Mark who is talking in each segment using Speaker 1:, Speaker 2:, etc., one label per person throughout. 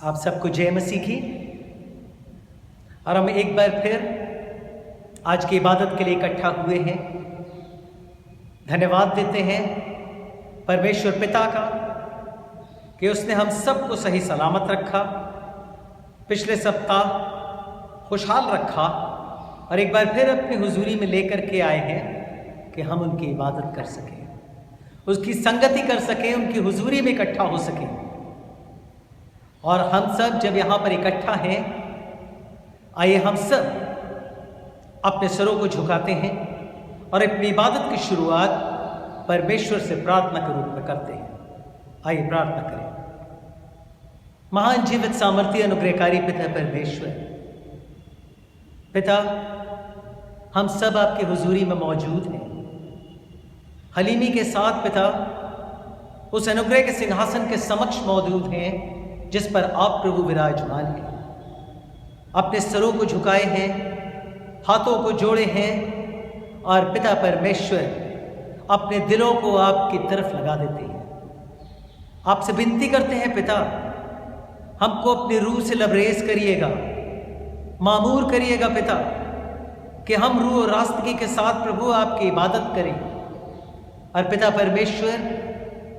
Speaker 1: आप सबको जय मसीह की। और हम एक बार फिर आज की इबादत के लिए इकट्ठा हुए हैं। धन्यवाद देते हैं परमेश्वर पिता का कि उसने हम सबको सही सलामत रखा, पिछले सप्ताह खुशहाल रखा और एक बार फिर अपनी हुजूरी में लेकर के आए हैं कि हम उनकी इबादत कर सकें, उसकी संगति कर सकें, उनकी हुजूरी में इकट्ठा हो सकें। और हम सब जब यहाँ पर इकट्ठा हैं, आइए हम सब अपने सरों को झुकाते हैं और अपनी इबादत की शुरुआत परमेश्वर से प्रार्थना के रूप में करते हैं। आइए प्रार्थना करें। महान जीवित सामर्थ्य अनुग्रहकारी पिता परमेश्वर, पिता हम सब आपकी हुजूरी में मौजूद हैं। हलीमी के साथ पिता उस अनुग्रह के सिंहासन के समक्ष मौजूद हैं जिस पर आप प्रभु विराजमान हैं। अपने सरों को झुकाए हैं, हाथों को जोड़े हैं और पिता परमेश्वर अपने दिलों को आपकी तरफ लगा देते हैं। आपसे विनती करते हैं पिता, हमको अपनी रूह से लबरेज करिएगा, मामूर करिएगा पिता, कि हम रूह और रास्तगी के साथ प्रभु आपकी इबादत करें। और पिता परमेश्वर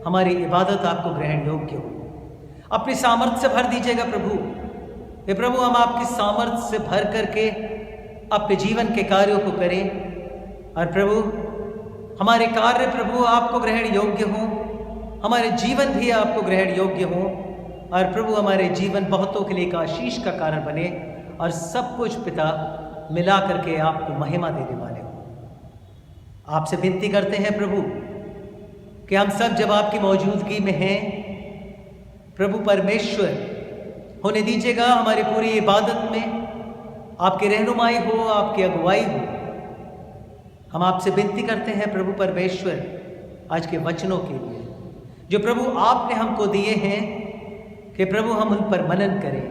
Speaker 1: हमारी इबादत आपको ग्रहण योग्य हो। अपनी सामर्थ्य से भर दीजिएगा प्रभु। हे प्रभु, हम आपकी सामर्थ्य से भर करके अपने जीवन के कार्यों को करें और प्रभु हमारे कार्य प्रभु आपको ग्रहण योग्य हों, हमारे जीवन भी आपको ग्रहण योग्य हों और प्रभु हमारे जीवन बहुतों के लिए एक आशीष का कारण बने और सब कुछ पिता मिला करके आपको महिमा देने वाले हो। आपसे विनती करते हैं प्रभु कि हम सब जब आपकी मौजूदगी में हैं, प्रभु परमेश्वर होने दीजिएगा हमारी पूरी इबादत में आपकी रहनुमाई हो, आपकी अगुवाई हो। हम आपसे विनती करते हैं प्रभु परमेश्वर आज के वचनों के लिए जो प्रभु आपने हमको दिए हैं कि प्रभु हम उन पर मनन करें।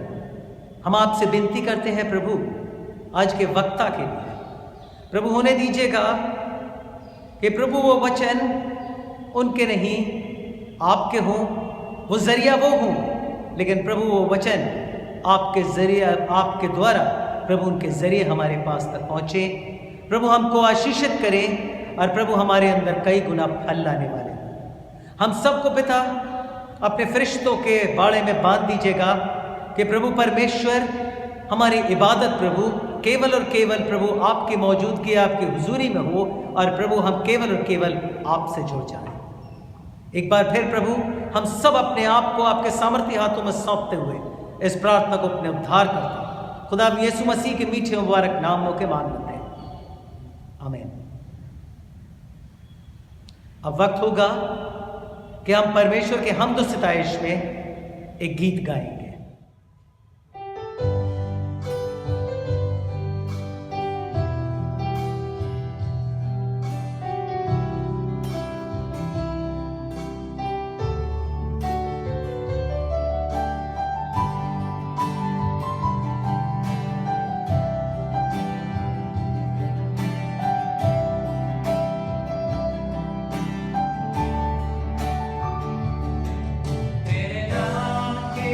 Speaker 1: हम आपसे विनती करते हैं प्रभु आज के वक्ता के लिए प्रभु होने दीजिएगा कि प्रभु वो वचन उनके नहीं आपके हों, वो जरिया वो हों, लेकिन प्रभु वो वचन आपके जरिए, आपके द्वारा प्रभु उनके जरिए हमारे पास तक पहुँचे। प्रभु हमको आशीषित करें और प्रभु हमारे अंदर कई गुना फल लाने वाले हम सबको पिता अपने फरिश्तों के बाड़े में बांध दीजिएगा कि प्रभु परमेश्वर हमारी इबादत प्रभु केवल और केवल प्रभु आपकी मौजूदगी, आपकी हुजूरी में हो और प्रभु हम केवल और केवल आपसे जुड़ जाएं। एक बार फिर प्रभु हम सब अपने आप को आपके सामर्थ्य हाथों में सौंपते हुए इस प्रार्थना को अपने उद्धार करते हैं। खुदा यीशु मसीह के मीठे मुबारक नामों के मान लेते हैं, आमीन। अब वक्त होगा कि हम परमेश्वर के हमद और सिताइश में एक गीत गाएंगे।
Speaker 2: तेरे नाम के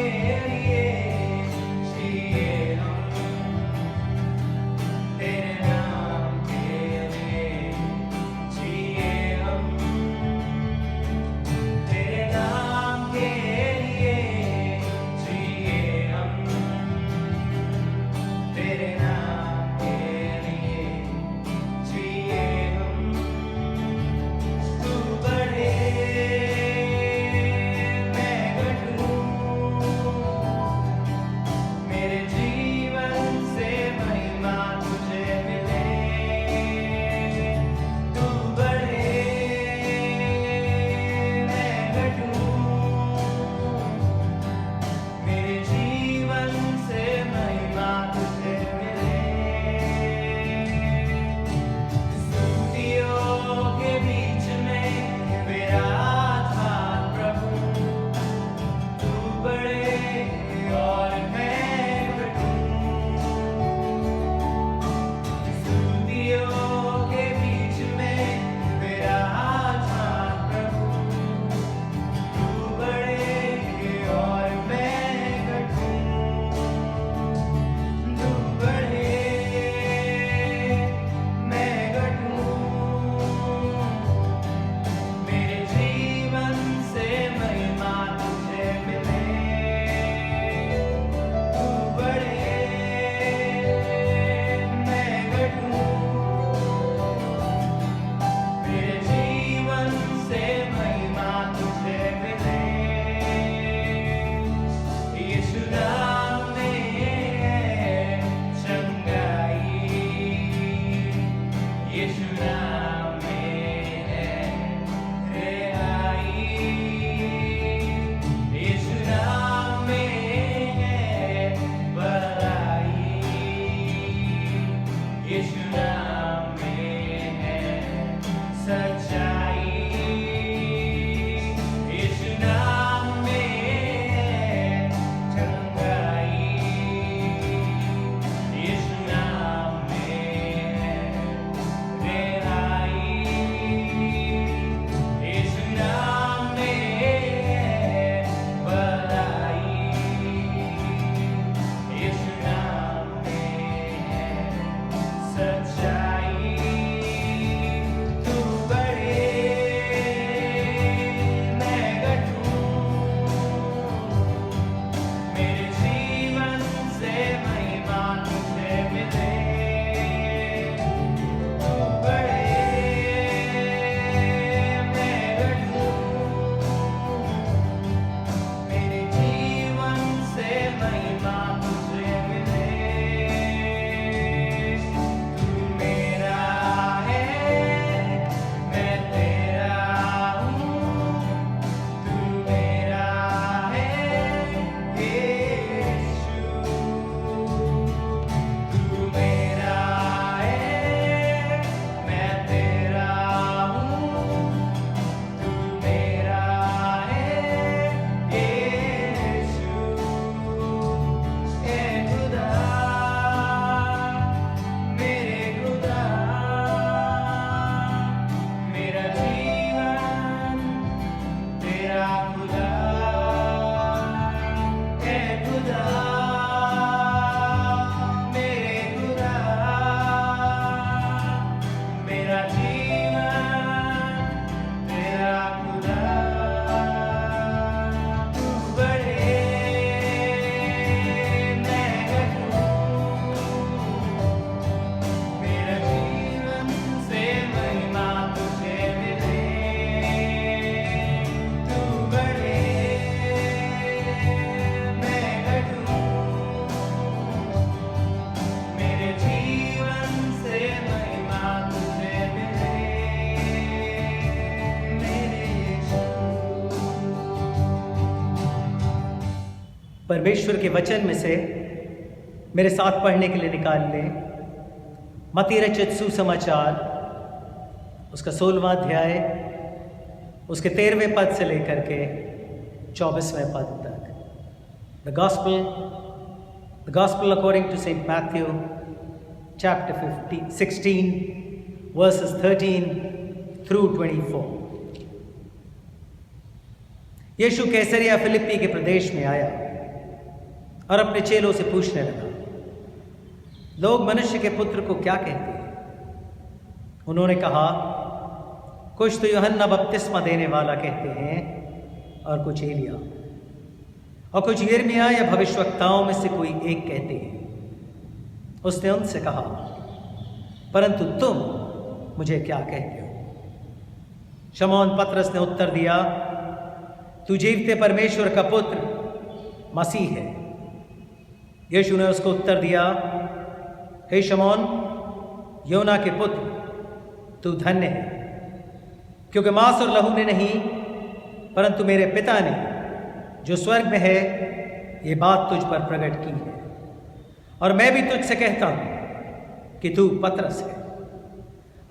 Speaker 1: परमेश्वर के वचन में से मेरे साथ पढ़ने के लिए निकाल लें मत्ती रचित सुसमाचार, उसका 16वां अध्याय, उसके 13वें पद से लेकर के 24वें पद तक। The gospel according to Saint Matthew chapter 16 verses 13 through 24। यीशु कैसरिया फिलिप्पी के प्रदेश में आया और अपने चेलों से पूछने लगा, लोग मनुष्य के पुत्र को क्या कहते हैं? उन्होंने कहा, कुछ तो यूहन्ना बपतिस्मा देने वाला कहते हैं, और कुछ एलिया, और कुछ यिर्मयाह या भविष्यवक्ताओं में से कोई एक कहते हैं। उसने उनसे कहा, परंतु तुम मुझे क्या कहते हो? शमौन पतरस ने उत्तर दिया, तू जीवते परमेश्वर का पुत्र मसीह है। यीशु ने उसको उत्तर दिया, हे शमौन, योना के पुत्र, तू धन्य है, क्योंकि मांस और लहू ने नहीं, परंतु मेरे पिता ने जो स्वर्ग में है ये बात तुझ पर प्रकट की है। और मैं भी तुझसे कहता हूं कि तू पतरस है,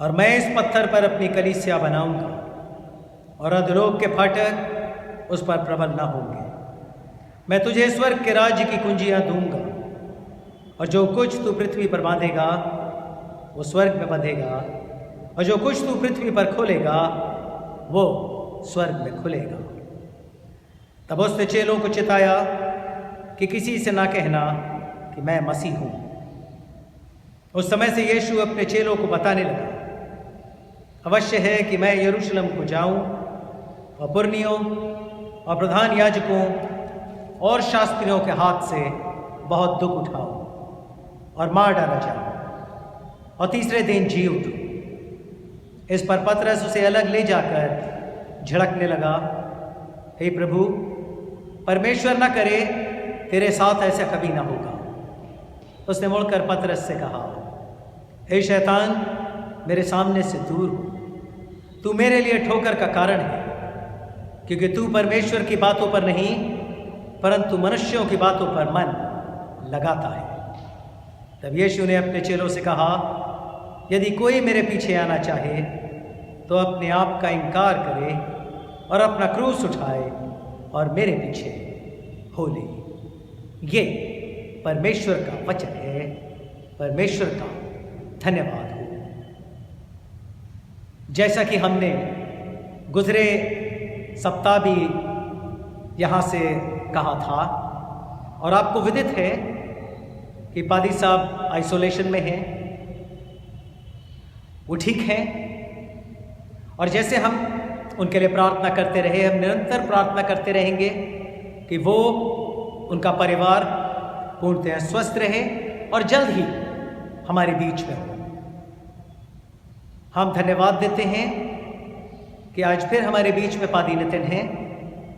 Speaker 1: और मैं इस पत्थर पर अपनी कलीसिया बनाऊंगा, और अधोलोक के फाटक उस पर प्रबल न होंगे। मैं तुझे स्वर्ग के राज्य की कुंजियां दूंगा, और जो कुछ तू पृथ्वी पर बांधेगा वो स्वर्ग में बंधेगा, और जो कुछ तू पृथ्वी पर खोलेगा वो स्वर्ग में खुलेगा। तब उसने चेलों को चिताया कि किसी से ना कहना कि मैं मसीह हूं। उस समय से यीशु अपने चेलों को बताने लगा, अवश्य है कि मैं यरूशलेम को जाऊं और पुरनियों और प्रधान याजकों और शास्त्रियों के हाथ से बहुत दुख उठाऊं और मार डाला जाऊं, और तीसरे दिन जी उठूं। इस पर पतरस उसे अलग ले जाकर झड़कने लगा, हे प्रभु, परमेश्वर न करे तेरे साथ ऐसा कभी ना होगा। उसने मुड़कर पतरस से कहा, हे शैतान, मेरे सामने से दूर हो, तू मेरे लिए ठोकर का कारण है, क्योंकि तू परमेश्वर की बातों पर नहीं परंतु मनुष्यों की बातों पर मन लगाता है। तब यीशु ने अपने चेलों से कहा, यदि कोई मेरे पीछे आना चाहे तो अपने आप का इनकार करे और अपना क्रूस उठाए और मेरे पीछे हो ले। ये परमेश्वर का वचन है। परमेश्वर का धन्यवाद हो। जैसा कि हमने गुजरे सप्ताह भी यहाँ से कहा था, और आपको विदित है कि पादी साहब आइसोलेशन में हैं, वो ठीक हैं, और जैसे हम उनके लिए प्रार्थना करते रहे, हम निरंतर प्रार्थना करते रहेंगे कि वो, उनका परिवार पूर्णतः स्वस्थ रहे और जल्द ही हमारे बीच में हो। हम धन्यवाद देते हैं कि आज फिर हमारे बीच में पादी नितिन हैं,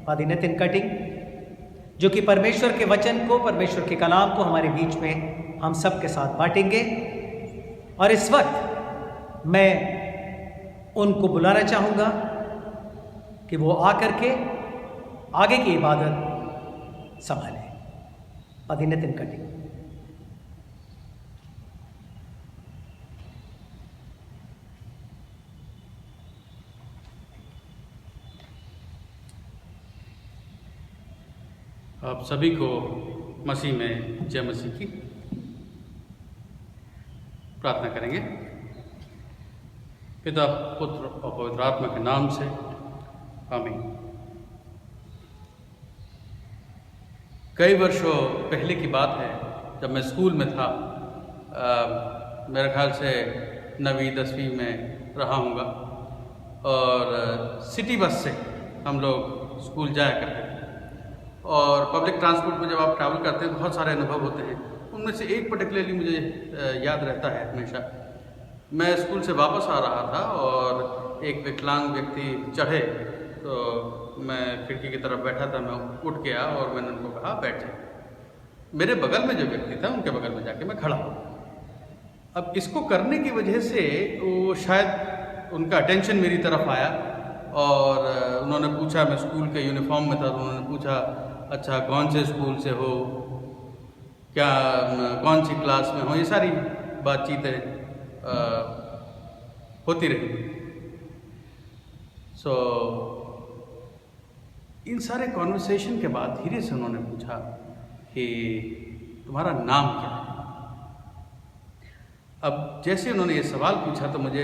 Speaker 1: पादी नितिन कटिंग, जो कि परमेश्वर के वचन को, परमेश्वर के कलाम को हमारे बीच में हम सब के साथ बांटेंगे। और इस वक्त मैं उनको बुलाना चाहूँगा कि वो आकर के आगे की इबादत संभालें। पादी नितिन कटिंग।
Speaker 2: आप सभी को मसीह में जय मसीह की प्रार्थना करेंगे। पिता, पुत्र और पवित्र आत्मा के नाम से आमीन। कई वर्षों पहले की बात है, जब मैं स्कूल में था, मेरे ख्याल से 9वीं 10वीं में रहा हूँगा, और सिटी बस से हम लोग स्कूल जाया करते थे। और पब्लिक ट्रांसपोर्ट में जब आप ट्रैवल करते हैं बहुत सारे अनुभव होते हैं। उनमें से एक पर्टिकुलरली मुझे याद रहता है हमेशा। मैं स्कूल से वापस आ रहा था और एक विकलांग व्यक्ति चढ़े, तो मैं खिड़की की तरफ बैठा था। मैं उठ गया और मैंने उनको कहा बैठ जाए। मेरे बगल में जो व्यक्ति था उनके बगल में जाके मैं खड़ा हो। अब इसको करने की वजह से वो शायद उनका अटेंशन मेरी तरफ आया, और उन्होंने पूछा, मैं स्कूल के यूनिफॉर्म में था, तो उन्होंने पूछा अच्छा कौन से स्कूल से हो, क्या कौन सी क्लास में हो, ये सारी बातचीतें होती रही। सो इन सारे कॉन्वर्सेशन के बाद धीरे से उन्होंने पूछा कि तुम्हारा नाम क्या है। अब जैसे उन्होंने ये सवाल पूछा तो मुझे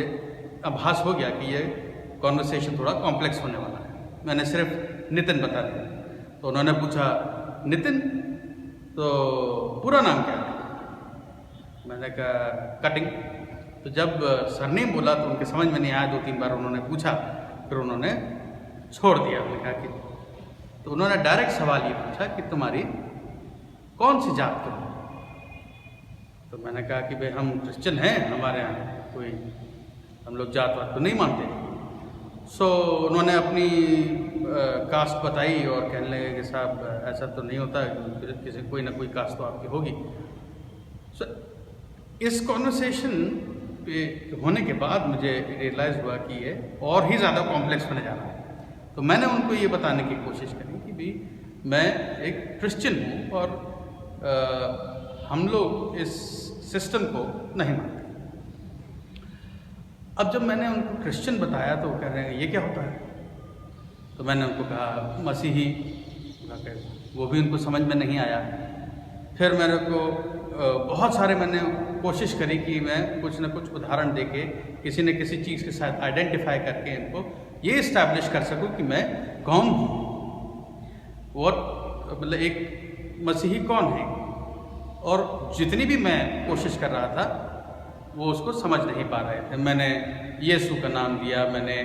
Speaker 2: आभास हो गया कि ये कॉन्वर्सेशन थोड़ा कॉम्प्लेक्स होने वाला है। मैंने सिर्फ नितिन बता दिया, तो उन्होंने पूछा नितिन तो पूरा नाम क्या है। मैंने कहा कटिंग। तो जब सरनेम बोला तो उनके समझ में नहीं आया, 2-3 बार उन्होंने पूछा, फिर उन्होंने छोड़ दिया। मैंने कहा कि तो उन्होंने डायरेक्ट सवाल ये पूछा कि तुम्हारी कौन सी जात के हो। तो मैंने कहा कि भाई हम क्रिश्चियन हैं, हमारे यहाँ कोई हम लोग जात वात तो नहीं मानते। सो उन्होंने अपनी कास्ट बताई और कहने लगे कि साहब ऐसा तो नहीं होता, किसी कोई ना कोई कास्ट तो आपकी होगी। सो इस कॉन्वर्सेशन पे होने के बाद मुझे रियलाइज़ हुआ कि ये और ही ज़्यादा कॉम्प्लेक्स होने जा रहा है। तो मैंने उनको ये बताने की कोशिश करी कि भाई मैं एक क्रिश्चियन हूँ और हम लोग इस सिस्टम को नहीं मानते। अब जब मैंने उनको क्रिश्चियन बताया तो वो कह रहे हैं ये क्या होता है। तो मैंने उनको कहा मसीही, वो भी उनको समझ में नहीं आया। फिर मेरे को बहुत सारे मैंने कोशिश करी कि मैं कुछ ना कुछ उदाहरण देके किसी न किसी चीज़ के साथ आइडेंटिफाई करके इनको ये इस्टेब्लिश कर सकूं कि मैं कौन हूँ और मतलब एक मसीही कौन है। और जितनी भी मैं कोशिश कर रहा था वो उसको समझ नहीं पा रहे थे। मैंने यीशु का नाम दिया, मैंने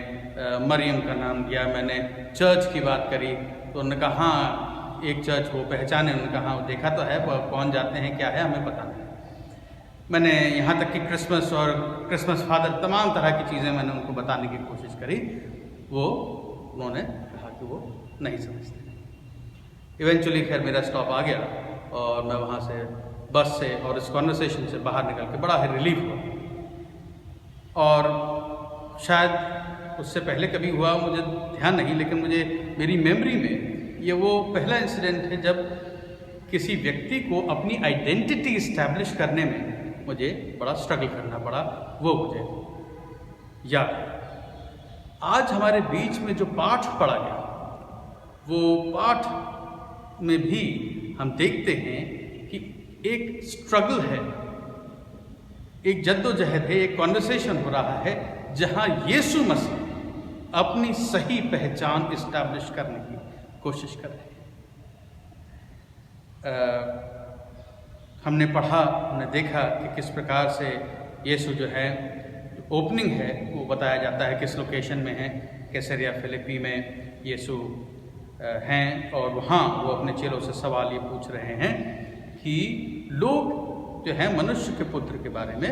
Speaker 2: मरियम का नाम दिया, मैंने चर्च की बात करी तो उन्होंने कहा हाँ एक चर्च वो पहचाने। उन्होंने कहा हाँ वो देखा तो है, कौन जाते हैं क्या है हमें पता नहीं। मैंने यहाँ तक कि क्रिसमस और क्रिसमस फादर तमाम तरह की चीज़ें मैंने उनको बताने की कोशिश करी, वो उन्होंने कहा कि वो नहीं समझते। इवेंचुअली खैर मेरा स्टॉप आ गया और मैं वहाँ से बस से और इस कॉन्वर्सेशन से बाहर निकल के बड़ा ही रिलीफ हुआ। और शायद उससे पहले कभी हुआ मुझे ध्यान नहीं, लेकिन मुझे मेरी मेमोरी में ये वो पहला इंसिडेंट है जब किसी व्यक्ति को अपनी आइडेंटिटी इस्टेब्लिश करने में मुझे बड़ा स्ट्रगल करना पड़ा, वो मुझे याद है। आज हमारे बीच में जो पाठ पढ़ा गया वो पाठ में भी हम देखते हैं कि एक स्ट्रगल है, एक जद्दोजहद है, एक कॉन्वर्सेशन हो रहा है जहां यीशु मसीह अपनी सही पहचान इस्टेब्लिश करने की कोशिश कर रहे हैं। हमने पढ़ा, हमने देखा कि किस प्रकार से यीशु जो है ओपनिंग है वो बताया जाता है किस लोकेशन में है। कैसरिया फिलिप्पी में यीशु हैं और वहाँ वो अपने चेलों से सवाल ये पूछ रहे हैं कि लोग जो हैं मनुष्य के पुत्र के बारे में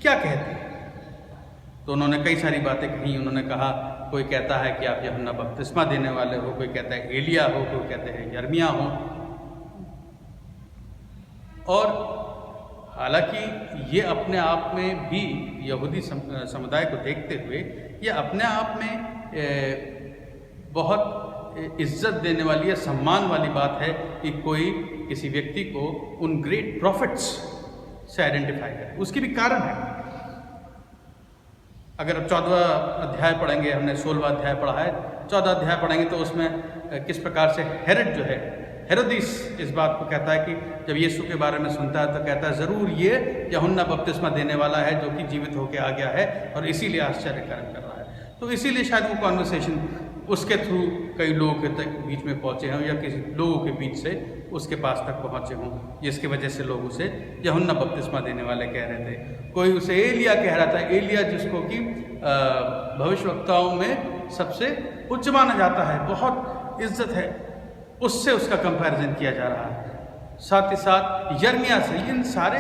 Speaker 2: क्या कहते हैं। तो उन्होंने कई सारी बातें कही। उन्होंने कहा कोई कहता है कि आप यूहन्ना बपतिस्मा देने वाले हो, कोई कहता है एलिया हो, कोई कहते हैं यर्मिया हो। और हालांकि ये अपने आप में भी यहूदी समुदाय को देखते हुए ये अपने आप में बहुत इज्जत देने वाली या सम्मान वाली बात है कि कोई किसी व्यक्ति को उन ग्रेट प्रॉफिट्स से आइडेंटिफाई करे। उसकी भी कारण है। अगर अब 14वां अध्याय पढ़ेंगे, हमने 16वां अध्याय पढ़ा है, 14वां अध्याय पढ़ेंगे तो उसमें किस प्रकार से हेरोद जो है, हेरोदिस इस बात को कहता है कि जब यीशु के बारे में सुनता है तो कहता है ज़रूर ये यूहन्ना बपतिस्मा देने वाला है जो कि जीवित होकर आ गया है और इसीलिए आश्चर्य कर रहा है। तो इसीलिए शायद वो कॉन्वर्सेशन उसके थ्रू कई लोगों के तक बीच में पहुँचे हों या किसी लोगों के बीच से उसके पास तक पहुँचे हों, जिसकी वजह से लोग उसे यूहन्ना बपतिस्मा देने वाले कह रहे थे। कोई उसे एलिया कह रहा था, एलिया जिसको कि भविष्यवक्ताओं में सबसे उच्च माना जाता है, बहुत इज्जत है, उससे उसका कंपैरिजन किया जा रहा है। साथ ही साथ यर्मिया से। इन सारे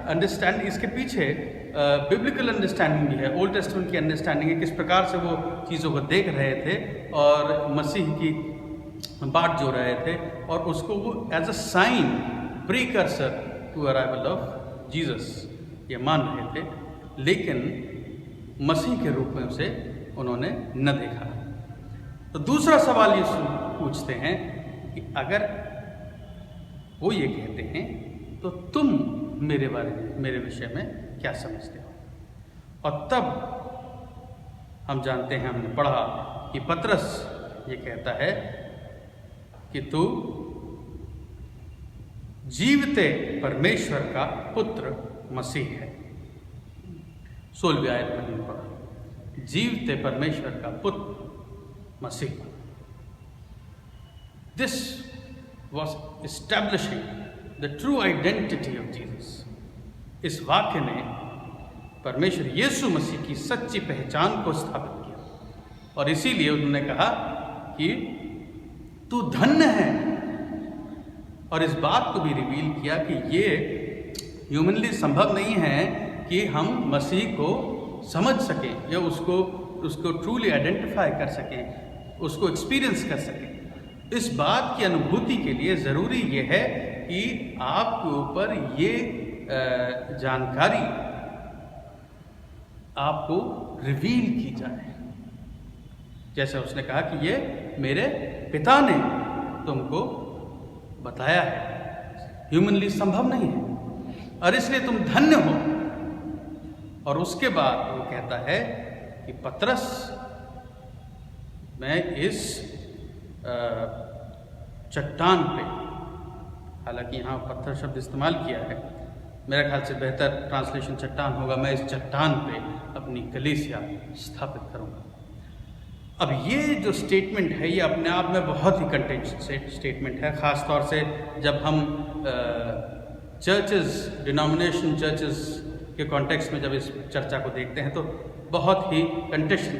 Speaker 2: अंडरस्टैंडिंग, इसके पीछे बिब्लिकल अंडरस्टैंडिंग भी है, ओल्ड टेस्टमेंट की अंडरस्टैंडिंग है, किस प्रकार से वो चीज़ों को देख रहे थे और मसीह की बाट जो रहे थे और उसको वो as a sign precursor to arrival of Jesus ये मान रहे थे, लेकिन मसीह के रूप में उसे उन्होंने न देखा। तो दूसरा सवाल ये पूछते हैं कि अगर वो ये कहते हैं तो तुम मेरे बारे में, मेरे विषय में क्या समझते हो। और तब हम जानते हैं, हमने पढ़ा कि पतरस ये कहता है कि तू जीवते परमेश्वर का पुत्र मसीह है। 16वीं आयत में हमने पढ़ा, जीवते परमेश्वर का पुत्र मसीह। This was establishing the true identity of Jesus. इस वाक्य ने परमेश्वर यीशु मसीह की सच्ची पहचान को स्थापित किया और इसीलिए उन्होंने कहा कि तू धन्य है, और इस बात को भी रिवील किया कि ये ह्यूमनली संभव नहीं है कि हम मसीह को समझ सकें या उसको ट्रूली आइडेंटिफाई कर सकें, उसको एक्सपीरियंस कर सकें। इस बात की अनुभूति के लिए ज़रूरी ये है कि आपके ऊपर ये जानकारी आपको रिवील की जाए। जैसे उसने कहा कि ये मेरे पिता ने तुमको बताया है, ह्यूमनली संभव नहीं है और इसलिए तुम धन्य हो। और उसके बाद वो कहता है कि पतरस, मैं इस चट्टान पे, हालांकि यहाँ पत्थर शब्द इस्तेमाल किया है, मेरे ख्याल से बेहतर ट्रांसलेशन चट्टान होगा, मैं इस चट्टान पे अपनी कलीसिया स्थापित करूँगा। अब ये जो स्टेटमेंट है ये अपने आप में बहुत ही कंटेंट स्टेटमेंट है, ख़ास तौर से जब हम चर्चेस, डिनोमिनेशन चर्चेस के कॉन्टेक्स्ट में जब इस चर्चा को देखते हैं तो बहुत ही कंटेस्ट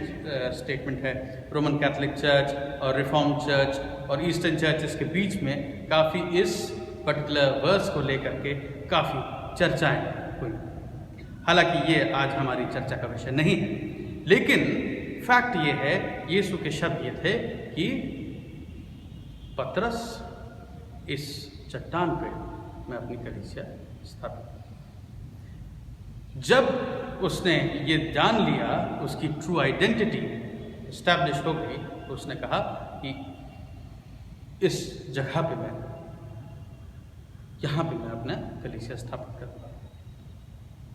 Speaker 2: स्टेटमेंट है। रोमन कैथोलिक चर्च और रिफॉर्म चर्च और ईस्टर्न चर्चेस के बीच में काफ़ी इस पर्टिकुलर वर्स को लेकर के काफ़ी चर्चाएं हुई। हालांकि ये आज हमारी चर्चा का विषय नहीं है, लेकिन फैक्ट ये है, यीशु के शब्द ये थे कि पतरस, इस चट्टान पे मैं अपनी कलीसिया स्थापित करूँ। जब उसने ये जान लिया, उसकी ट्रू आइडेंटिटी इस्टेब्लिश हो गई, उसने कहा कि इस जगह पे मैं, यहाँ पे मैं अपना कलीसिया स्थापित करूँगा।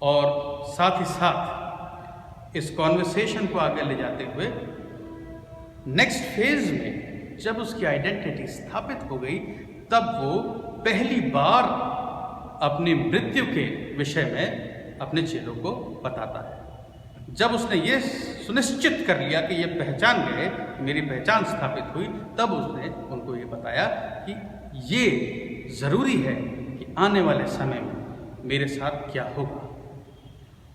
Speaker 2: और साथ ही साथ इस कॉन्वर्सेशन को आगे ले जाते हुए नेक्स्ट फेज में जब उसकी आइडेंटिटी स्थापित हो गई, तब वो पहली बार अपनी मृत्यु के विषय में अपने चेलों को बताता है। जब उसने ये सुनिश्चित कर लिया कि ये पहचान गए, मेरी पहचान स्थापित हुई, तब उसने उनको ये बताया कि ये ज़रूरी है कि आने वाले समय में मेरे साथ क्या होगा।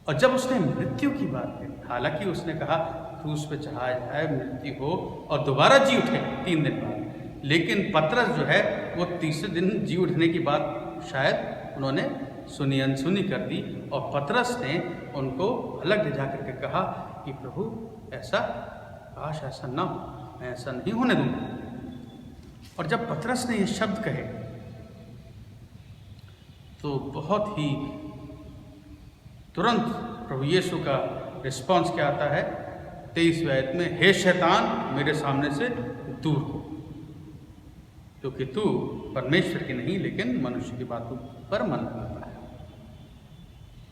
Speaker 2: और जब उसने मृत्यु की बात की, हालांकि उसने कहा क्रूस पे चढ़ाया जाए, मृत्यु हो और दोबारा जी उठे 3 दिन बाद, लेकिन पतरस जो है वो तीसरे दिन जी उठने की बात शायद उन्होंने सुनी अनसुनी कर दी, और पतरस ने उनको अलग ले जाकर के कहा कि प्रभु ऐसा, काश ऐसा ना हो, मैं ऐसा नहीं होने दूंगा। और जब पतरस ने ये शब्द कहे तो बहुत ही तुरंत प्रभु यीशु का रिस्पॉन्स क्या आता है 23वीं आयत में, हे शैतान मेरे सामने से दूर हो, क्योंकि तू परमेश्वर की नहीं लेकिन मनुष्य की बातों पर मन लगाता है।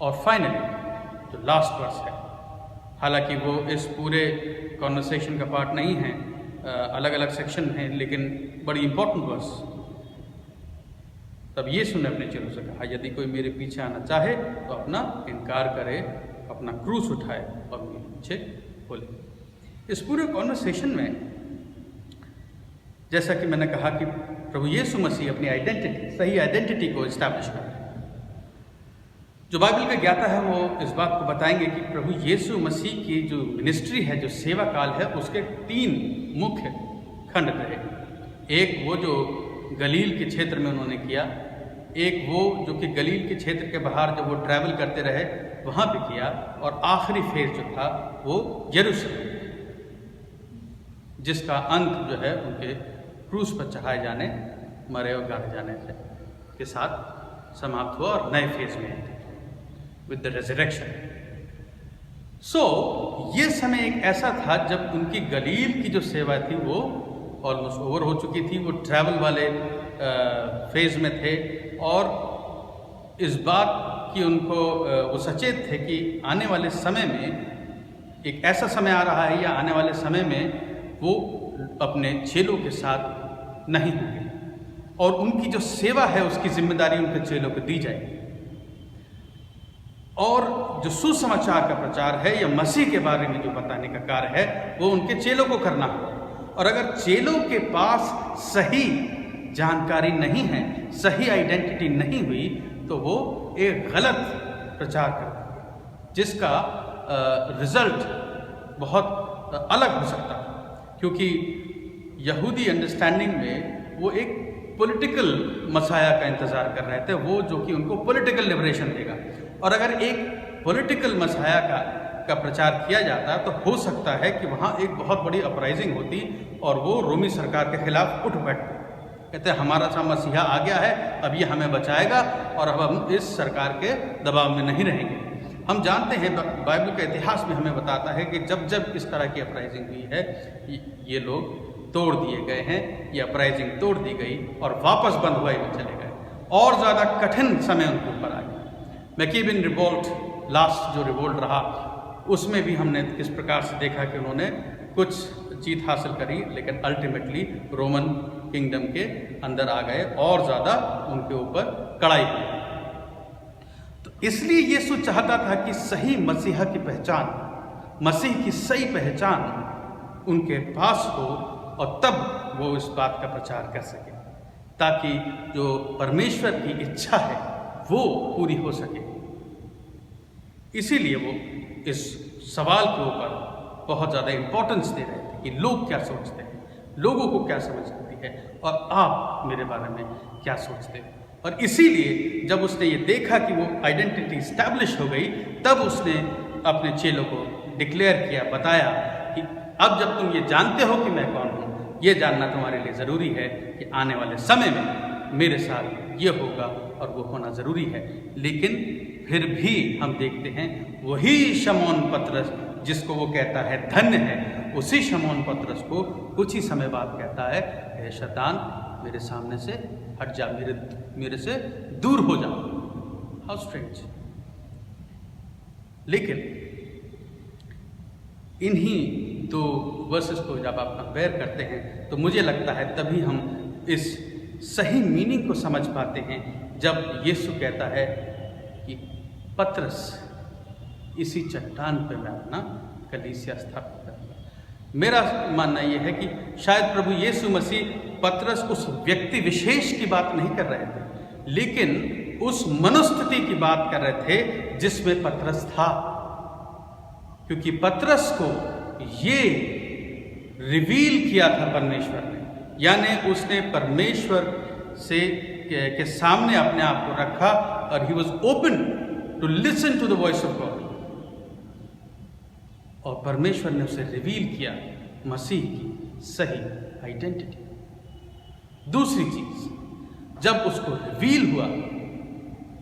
Speaker 2: और फाइनली जो लास्ट वर्स है, हालांकि वो इस पूरे कॉन्वर्सेशन का पार्ट नहीं है, अलग अलग सेक्शन हैं, लेकिन बड़ी इंपॉर्टेंट वर्स। तब यीशु ने अपने चेलों से कहा, यदि कोई मेरे पीछे आना चाहे तो अपना इनकार करे, अपना क्रूस उठाए और मेरे पीछे बोले। इस पूरे कॉन्वर्सेशन में जैसा कि मैंने कहा कि प्रभु यीशु मसीह अपनी आइडेंटिटी, सही आइडेंटिटी को इस्टेब्लिश करते हैं। जो बाइबल का ज्ञाता है वो इस बात को बताएंगे कि प्रभु यीशु मसीह की जो मिनिस्ट्री है, जो सेवा काल है, उसके 3 मुख्य खंड रहे। एक वो जो गलील के क्षेत्र में उन्होंने किया, एक वो जो कि गलील के क्षेत्र के बाहर जब वो ट्रैवल करते रहे वहाँ पे किया, और आखिरी फेज जो था वो यरूशलेम, जिसका अंत जो है उनके क्रूस पर चढ़ाए जाने, मरे और गाड़े जाने के साथ समाप्त हुआ और नए फेज में विद द रेजरेक्शन। सो ये समय एक ऐसा था जब उनकी गलील की जो सेवा थी वो ऑलमोस्ट ओवर हो चुकी थी, वो ट्रैवल वाले फेज़ में थे और इस बात की उनको वो सचेत थे कि आने वाले समय में एक ऐसा समय आ रहा है या आने वाले समय में वो अपने चेलों के साथ नहीं होंगे और उनकी जो सेवा है उसकी जिम्मेदारी उनके चेलों को दी जाएगी। और जो सुसमाचार का प्रचार है या मसीह के बारे में जो बताने का कार्य है वो उनके चेलों को करना होगा। और अगर चेलों के पास सही जानकारी नहीं है, सही आइडेंटिटी नहीं हुई, तो वो एक गलत प्रचार करते जिसका रिजल्ट बहुत अलग हो सकता है। क्योंकि यहूदी अंडरस्टैंडिंग में वो एक पॉलिटिकल मसाया का इंतज़ार कर रहे थे, वो जो कि उनको पॉलिटिकल लिबरेशन देगा। और अगर एक पॉलिटिकल मसाया का प्रचार किया जाता तो हो सकता है कि वहाँ एक बहुत बड़ी अपराइजिंग होती और वो रोमी सरकार के खिलाफ उठ बैठते, कहते हैं हमारा सा मसीहा आ गया है, अब ये हमें बचाएगा और अब हम इस सरकार के दबाव में नहीं रहेंगे। हम जानते हैं बाइबल का इतिहास भी हमें बताता है कि जब जब इस तरह की अपराइजिंग हुई है ये लोग तोड़ दिए गए हैं, ये अपराइजिंग तोड़ दी गई और वापस बंद हुए में चले गए और ज़्यादा कठिन समय उनके ऊपर आ गया। मैकीबिन रिवोल्ट, लास्ट जो रिवोल्ट रहा, उसमें भी हमने किस प्रकार से देखा कि उन्होंने कुछ जीत हासिल करी, लेकिन अल्टीमेटली रोमन किंगडम के अंदर आ गए और ज़्यादा उनके ऊपर कड़ाई हुई। तो इसलिए यीशु चाहता था कि सही मसीहा की पहचान, मसीह की सही पहचान उनके पास हो और तब वो इस बात का प्रचार कर सके, ताकि जो परमेश्वर की इच्छा है वो पूरी हो सके। इसीलिए वो इस सवाल के ऊपर बहुत ज़्यादा इम्पोर्टेंस दे रहे थे कि लोग क्या सोचते हैं, लोगों को क्या समझ आती है और आप मेरे बारे में क्या सोचते हैं। और इसीलिए जब उसने ये देखा कि वो आइडेंटिटी इस्टेब्लिश हो गई, तब उसने अपने चेलों को डिक्लेयर किया, बताया कि अब जब तुम ये जानते हो कि मैं कौन हूँ, ये जानना तुम्हारे लिए ज़रूरी है कि आने वाले समय में मेरे साथ ये होगा और वो होना ज़रूरी है। लेकिन फिर भी हम देखते हैं वही शमौन पतरस जिसको वो कहता है धन्य है, उसी शमौन पतरस को कुछ ही समय बाद कहता है, हे शैतान मेरे सामने से हट जा, मेरे से दूर हो जा। How strange. लेकिन इन्हीं दो वर्सेस को जब आप कंपेयर करते हैं तो मुझे लगता है तभी हम इस सही मीनिंग को समझ पाते हैं, जब यीशु कहता है कि पतरस इसी चट्टान पर मैं अपना कलीसिया स्थापित करूँगा। मेरा मानना यह है कि शायद प्रभु यीशु मसीह पतरस उस व्यक्ति विशेष की बात नहीं कर रहे थे, लेकिन उस मनोस्थिति की बात कर रहे थे जिसमें पतरस था। क्योंकि पतरस को ये रिवील किया था परमेश्वर ने, यानी उसने परमेश्वर से के सामने अपने आप को रखा और he was open to listen to the voice of God. और परमेश्वर ने उसे रिवील किया मसीह की सही आइडेंटिटी। दूसरी चीज, जब उसको रिवील हुआ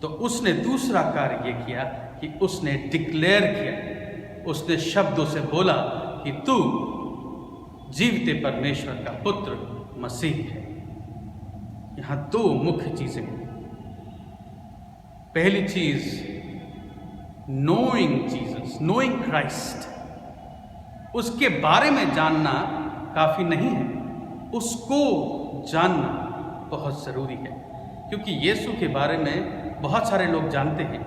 Speaker 2: तो उसने दूसरा कार्य ये किया कि उसने डिक्लेयर किया, उसने शब्दों से बोला कि तू जीवते परमेश्वर का पुत्र मसीह है। यहां दो मुख्य चीजें हैं। पहली चीज, नोइंग जीसस, नोइंग क्राइस्ट, उसके बारे में जानना काफी नहीं है, उसको जानना बहुत जरूरी है। क्योंकि यीशु के बारे में बहुत सारे लोग जानते हैं,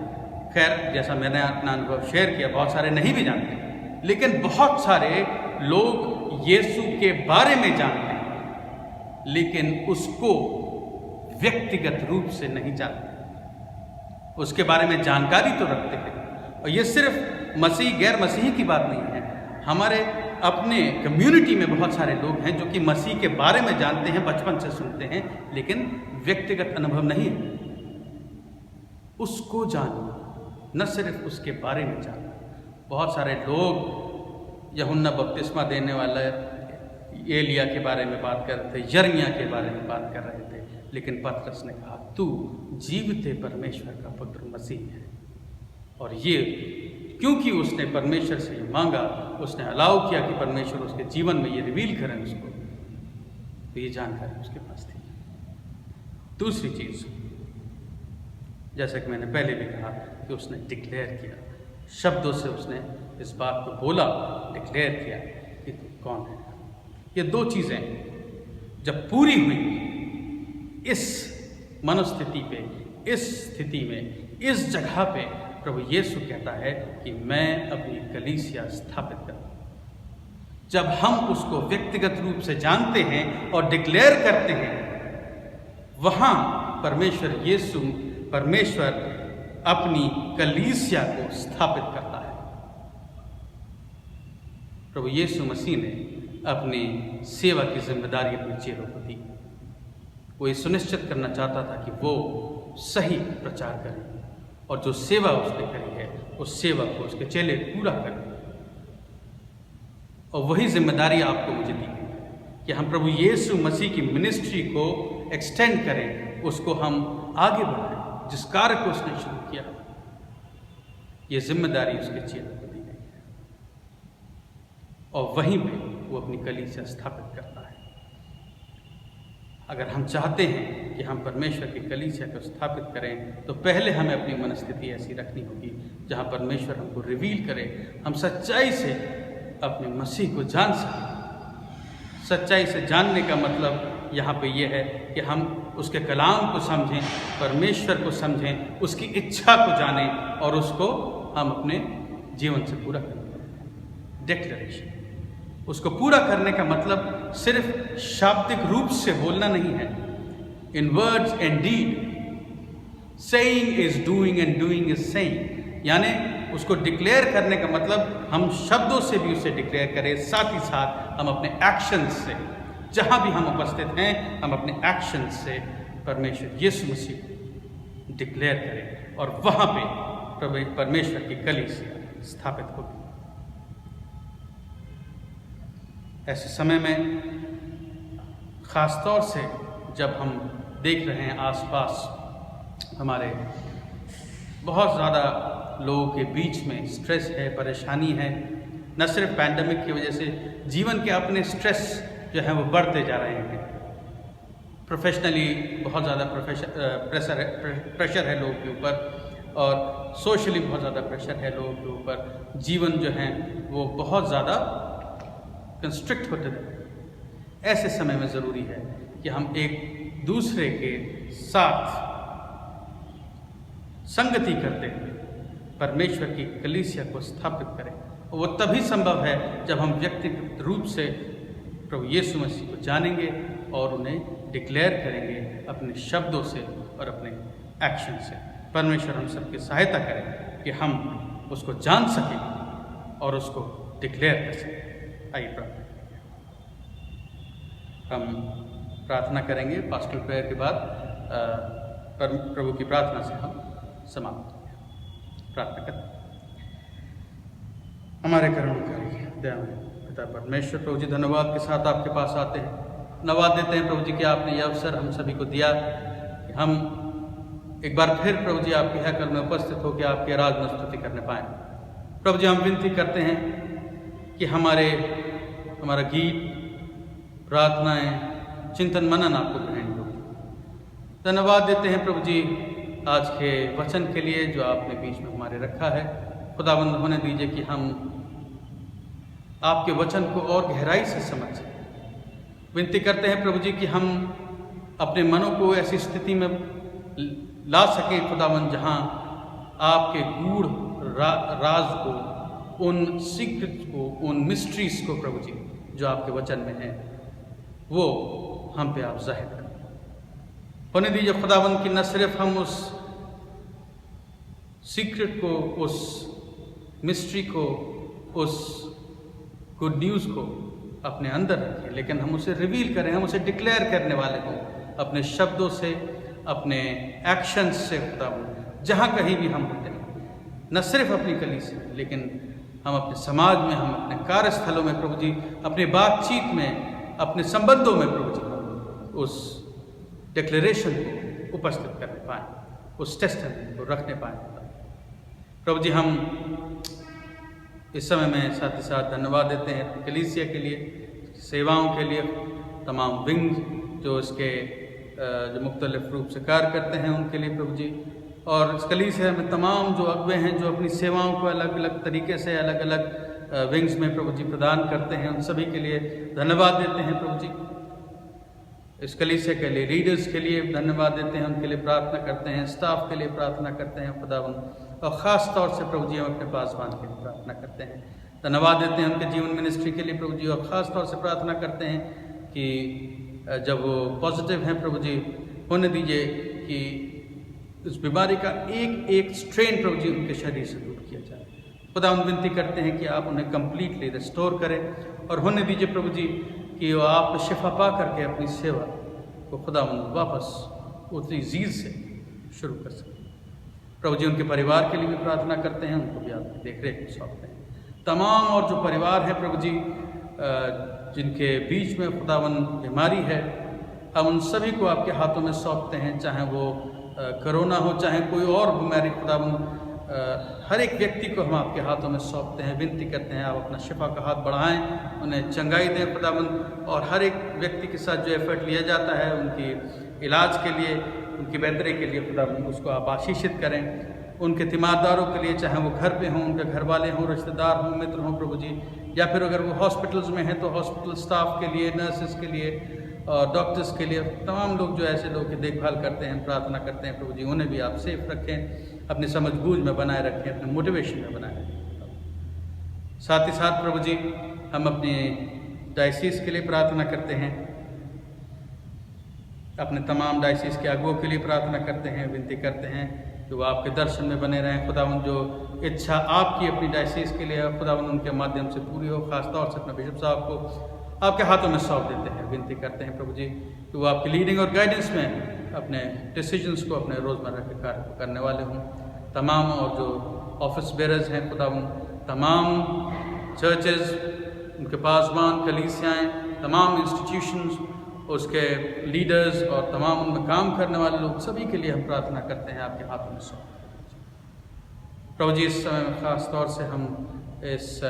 Speaker 2: खैर जैसा मैंने अपना अनुभव शेयर किया, बहुत सारे नहीं भी जानते, लेकिन बहुत सारे लोग यीशु के बारे में जानते हैं लेकिन उसको व्यक्तिगत रूप से नहीं जानते। उसके बारे में जानकारी तो रखते हैं। और ये सिर्फ मसीह गैर मसीही की बात नहीं है, हमारे अपने कम्युनिटी में बहुत सारे लोग हैं जो कि मसीह के बारे में जानते हैं, बचपन से सुनते हैं, लेकिन व्यक्तिगत अनुभव नहीं है। उसको जानना, न सिर्फ उसके बारे में जानना। बहुत सारे लोग यूहन्ना बपतिस्मा देने वाला एलिया के बारे में बात कर रहे थे, यिर्मयाह के बारे में बात कर रहे थे, लेकिन पतरस ने कहा तू जीवते परमेश्वर का पुत्र मसीह है। और ये क्योंकि उसने परमेश्वर से ये मांगा, उसने अलाउ किया कि परमेश्वर उसके जीवन में ये रिवील करें उसको, इसलिए वो उसको जानने लगा। और उसको रिवील करने के बाद उसने तो ये जानकारी उसके पास थी। दूसरी चीज़, जैसा कि मैंने पहले भी कहा कि उसने डिक्लेयर किया, शब्दों से उसने इस बात को बोला, डिक्लेयर किया कि तू कौन है। ये दो चीज़ें जब पूरी हुई, इस मनोस्थिति पे, इस स्थिति में, इस जगह पे प्रभु यीशु कहता है कि मैं अपनी कलीसिया स्थापित करूँ। जब हम उसको व्यक्तिगत रूप से जानते हैं और डिक्लेयर करते हैं, वहाँ परमेश्वर अपनी कलीसिया को स्थापित करता है। प्रभु यीशु मसीह ने अपनी सेवा की जिम्मेदारी अपने चेलों को दी। वो ये सुनिश्चित करना चाहता था कि वो सही प्रचार करें और जो सेवा उसने करी है उस सेवा को उसके चेले पूरा करें। और वही जिम्मेदारी आपको मुझे दी है कि हम प्रभु यीशु मसीह की मिनिस्ट्री को एक्सटेंड करें, उसको हम आगे बढ़ाएं, जिस कार्य को उसने शुरू किया। ये जिम्मेदारी उसके चेलों को दी गई है और वहीं पे वो अपनी कलीसिया स्थापित करता है। अगर हम चाहते हैं कि हम परमेश्वर की कलीसिया को स्थापित करें तो पहले हमें अपनी मनस्थिति ऐसी रखनी होगी जहाँ परमेश्वर हमको रिवील करे, हम सच्चाई से अपने मसीह को जान सकें। सच्चाई से जानने का मतलब यहाँ पे ये है कि हम उसके कलाम को समझें, परमेश्वर को समझें, उसकी इच्छा को जानें और उसको हम अपने जीवन से पूरा करें। डिक्लेरेशन, उसको पूरा करने का मतलब सिर्फ शाब्दिक रूप से बोलना नहीं है। In words and deed, saying is doing and doing is saying, यानी उसको डिक्लेयर करने का मतलब हम शब्दों से भी उसे डिक्लेयर करें, साथ ही साथ हम अपने एक्शन से, जहाँ भी हम उपस्थित हैं, हम अपने एक्शन से परमेश्वर यीशु मसीह को डिक्लेयर करें और वहाँ पे परमेश्वर की कलीसिया स्थापित होगी। ऐसे समय में ख़ास तौर से जब हम देख रहे हैं आसपास हमारे बहुत ज़्यादा लोगों के बीच में स्ट्रेस है, परेशानी है, न सिर्फ पैंडेमिक की वजह से जीवन के अपने स्ट्रेस जो है वो बढ़ते जा रहे हैं। प्रोफेशनली बहुत ज़्यादा प्रेशर है लोगों के ऊपर और सोशली बहुत ज़्यादा प्रेशर है लोगों के ऊपर। जीवन जो है वो बहुत ज़्यादा कंस्ट्रिक्ट होते थे। ऐसे समय में ज़रूरी है कि हम एक दूसरे के साथ संगति करते हुए परमेश्वर की कलीसिया को स्थापित करें। और वो तभी संभव है जब हम व्यक्तिगत रूप से प्रभु यीशु मसीह को जानेंगे और उन्हें डिक्लेयर करेंगे अपने शब्दों से और अपने एक्शन से। परमेश्वर हम सबकी सहायता करें कि हम उसको जान सकें और उसको डिक्लेयर कर सकें। आइए प्रार्थना करेंगे। हम प्रार्थना करेंगे, पास्टल प्रेयर के बाद प्रभु की प्रार्थना से हम समाप्त करेंगे। प्रार्थना करें। हमारे करुणाकारी दयामय पिता परमेश्वर, प्रभु जी धन्यवाद के साथ आपके पास आते हैं, धन्यवाद देते हैं प्रभु जी कि आपने यह अवसर हम सभी को दिया कि हम एक बार फिर प्रभु जी आपके हैकल में उपस्थित होकर आपकी आराधना में स्तुति करने पाएँ। प्रभु जी हम विनती करते हैं कि हमारा गीत, प्रार्थनाएं, चिंतन मनन आपको ग्रहण हो। धन्यवाद देते हैं प्रभु जी आज के वचन के लिए जो आपने बीच में हमारे रखा है। खुदाबंद होने दीजिए कि हम आपके वचन को और गहराई से समझें। विनती करते हैं प्रभु जी कि हम अपने मनों को ऐसी स्थिति में ला सकें खुदाबंद जहाँ आपके गूढ़ राज को, उन सीक्रेट को, उन मिस्ट्रीज को प्रभु जी जो आपके वचन में है वो हम पे आप जाहिर करें। होने दीजिए खुदाबंद कि न सिर्फ हम उस सीक्रेट को, उस मिस्ट्री को, उस गुड न्यूज़ को अपने अंदर रखें, लेकिन हम उसे रिवील करें, हम उसे डिक्लेयर करने वाले हों अपने शब्दों से, अपने एक्शंस से। खुदाबंद जहाँ कहीं भी हम होते हैं, न सिर्फ अपनी कलीसिया में लेकिन हम अपने समाज में, हम अपने कार्यस्थलों में प्रभु जी, अपनी बातचीत में, अपने संबंधों में प्रभु जी उस डिक्लेरेशन को उपस्थित करने पाएँ, उस टेस्टमनी को रखने पाएँ। प्रभु जी हम इस समय में साथ ही साथ धन्यवाद देते हैं कलीसिया के लिए, सेवाओं के लिए, तमाम विंग्स जो इसके जो मुख्तलिफ रूप से कार्य करते हैं उनके लिए प्रभु जी, और इस कलीसिया में तमाम जो अगुवे हैं जो अपनी सेवाओं को अलग अलग तरीके से अलग अलग विंग्स में प्रभु जी प्रदान करते हैं, उन सभी के लिए धन्यवाद देते हैं प्रभु जी। इस कलीसिया के लिए लीडर्स के लिए धन्यवाद देते हैं, उनके लिए प्रार्थना करते हैं, स्टाफ के लिए प्रार्थना करते हैं खुदावंद, और ख़ास तौर से प्रभु जी हम अपने पासवान के लिए प्रार्थना करते हैं, धन्यवाद देते हैं उनके जीवन मिनिस्ट्री के लिए प्रभु जी, और ख़ास तौर से प्रार्थना करते हैं कि जब वो पॉजिटिव हैं प्रभु जी, होने दीजिए कि उस बीमारी का एक एक स्ट्रेन प्रभु जी उनके शरीर से दूर किया जाए। खुदा हम विनती करते हैं कि आप उन्हें कम्प्लीटली रिस्टोर करें, और होने दीजिए प्रभु जी कि वो आप शिफा पा करके अपनी सेवा को खुदा वापस उतनी जीज से शुरू कर सकें। प्रभु जी उनके परिवार के लिए भी प्रार्थना करते हैं, उनको भी आप देख रेख में सौंपते हैं। तमाम और जो परिवार है प्रभु जी जिनके बीच में खुदावन बीमारी है, हम उन सभी को आपके हाथों में सौंपते हैं, चाहे वो कोरोना हो चाहे कोई और बीमारी, खुदावन हर एक व्यक्ति को हम आपके हाथों में सौंपते हैं, विनती करते हैं आप अपना शिफा का हाथ बढ़ाएं, उन्हें चंगाई दें खुदावन, और हर एक व्यक्ति के साथ जो एफर्ट लिया जाता है उनकी इलाज के लिए, उनकी बेहतरी के लिए खुदावन उसको आप आशीषित करें। उनके तीमारदारों के लिए, चाहे वो घर पे हों, उनके घर वाले हों, रिश्तेदार हों, मित्र हों प्रभु जी, या फिर अगर वो हॉस्पिटल्स में हैं तो हॉस्पिटल स्टाफ के लिए, नर्सेस के लिए और डॉक्टर्स के लिए, तमाम लोग जो ऐसे लोग की देखभाल करते हैं, प्रार्थना करते हैं प्रभु जी, उन्हें भी आप सेफ रखें, अपनी समझबूझ में बनाए रखें, अपने मोटिवेशन में बनाए रखें। साथ ही साथ प्रभु जी हम अपनी डायसिस के लिए प्रार्थना करते हैं, अपने तमाम डायसिस के अगुओं के लिए प्रार्थना करते हैं, विनती करते हैं कि वो आपके दर्शन में बने रहें खुदावन, जो इच्छा आपकी अपनी डायसिस के लिए खुदावन उनके माध्यम से पूरी हो। ख़ास तौर से अपने बिशप साहब को आपके हाथों में सौंप देते हैं, विनती करते हैं प्रभु जी कि वो आपकी लीडिंग और गाइडेंस में अपने डिसीजंस को, अपने रोज़मर्रा के कार्य को करने वाले हों। तमाम और जो ऑफिस बेरर्स हैं खुदावन, तमाम चर्चेस, उनके पासवान, कलीसियाएँ, तमाम इंस्टीट्यूशंस, उसके लीडर्स और तमाम उनमें काम करने वाले लोग, सभी के लिए हम प्रार्थना करते हैं आपके हाथों में सौंप प्रभु जी। इस समय में ख़ास तौर से हम इस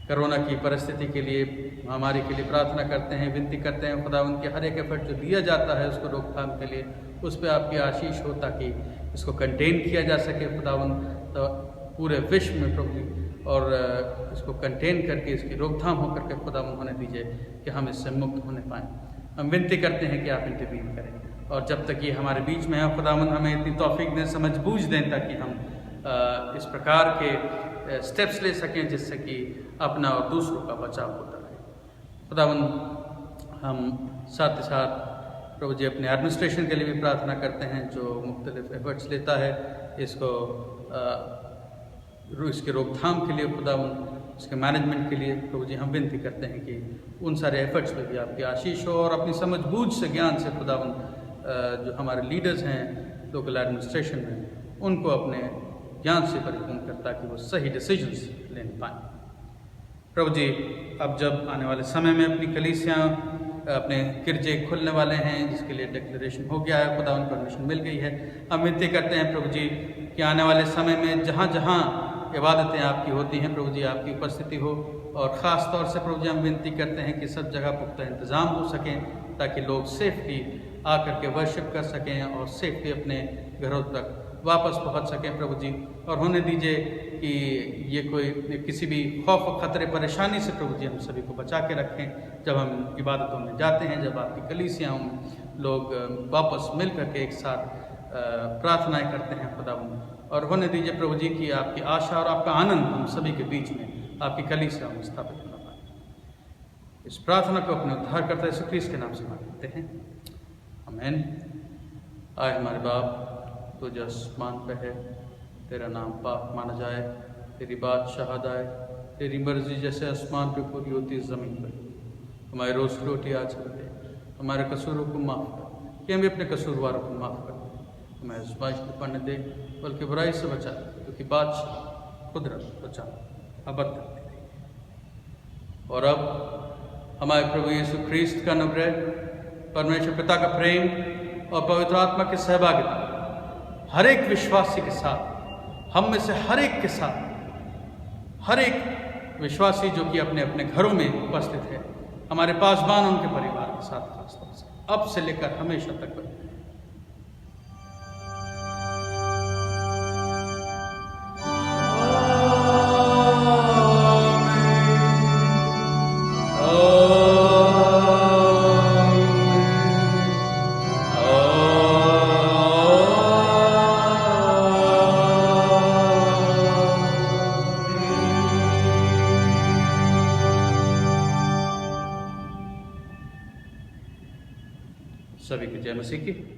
Speaker 2: कोरोना की परिस्थिति के लिए, महामारी के लिए प्रार्थना करते हैं, विनती करते हैं खुदा उनके हर एक एफर्ट जो दिया जाता है उसको रोकथाम के लिए, उस पर आपकी आशीष हो ताकि इसको कंटेन किया जा सके खुदावन, तो पूरे विश्व में प्रभु जी, और इसको कंटेन करके इसकी रोकथाम हो करके खुदावन होने दीजिए कि हम इससे मुक्त होने पाएँ। हम विनती करते हैं कि आप इंटरवीन करें, और जब तक ये हमारे बीच में है खुदावन हमें इतनी तौफीक दें, समझबूझ दें ताकि हम इस प्रकार के स्टेप्स ले सकें जिससे कि अपना और दूसरों का बचाव होता रहे। खुदावन हम साथ ही साथ प्रभु जी अपने एडमिनिस्ट्रेशन के लिए भी प्रार्थना करते हैं जो मुख्तलिफ एफर्ट्स लेता है इसको इसके रोकथाम के लिए, खुदावन इसके मैनेजमेंट के लिए प्रभु जी हम विनती करते हैं कि उन सारे एफर्ट्स में भी आपकी आशीष हो, और अपनी समझबूझ से, ज्ञान से खुदावन जो हमारे लीडर्स हैं लोकल एडमिनिस्ट्रेशन में, उनको अपने ज्ञान से परिपूर्ण कर ताकि वो सही डिसीजंस ले पाएँ। प्रभु जी अब जब आने वाले समय में अपनी कलीसियाँ, अपने गिरजे खुलने वाले हैं जिसके लिए डिक्लेरेशन हो गया है, खुदा उन परमिशन मिल गई है, हम विनती करते हैं प्रभु जी कि आने वाले समय में जहाँ जहाँ इबादतें आपकी होती हैं प्रभु जी आपकी उपस्थिति हो, और ख़ास तौर से प्रभु जी हम विनती करते हैं कि सब जगह पुख्ता इंतज़ाम हो सकें ताकि लोग सेफली आकर के वर्शिप कर सकें और सेफली अपने घरों तक वापस पहुंच सकें प्रभु जी। और होने दीजिए कि ये कोई किसी भी खौफ और ख़तरे परेशानी से प्रभु जी हम सभी को बचा के रखें जब हम इबादतों में जाते हैं, जब आपकी कलीसियाँ में लोग वापस मिल करके एक साथ प्रार्थनाएं करते हैं खुदा। और होने दीजिए प्रभु जी कि आपकी आशा और आपका आनंद हम सभी के बीच में आपकी कलीसिया में स्थापित होना पाए। इस प्रार्थना को अपने उद्धारकर्ता यीशु ख्रीस्त के नाम से मांगते हैं, आमीन। आए हमारे बाप तो जो आसमान पे है, तेरा नाम पाक माना जाए, तेरी बादशाहत आए, तेरी मर्जी जैसे आसमान पे पूरी होती है ज़मीन पर। हमारी रोज़ की रोटी आज दे, हमारे कसूरों को माफ़ कर कि हम भी अपने कसूरवारों को माफ़ कर, हमें आज़माइश में पड़ने दे बल्कि बुराई से बचा, क्योंकि बादशाह कुदरत बचा अबद तक। और अब हमारे प्रभु यीशु ख्रीस्त का अनुग्रह, परमेश्वर पिता का प्रेम और पवित्र आत्मा की सहभागिता हर एक विश्वासी के साथ, हम में से हर एक के साथ, हर एक विश्वासी जो कि अपने अपने घरों में उपस्थित है, हमारे पासबान उनके परिवार के साथ खासतौर से अब से लेकर हमेशा तक बने रहें। सभी की जय मसीह की।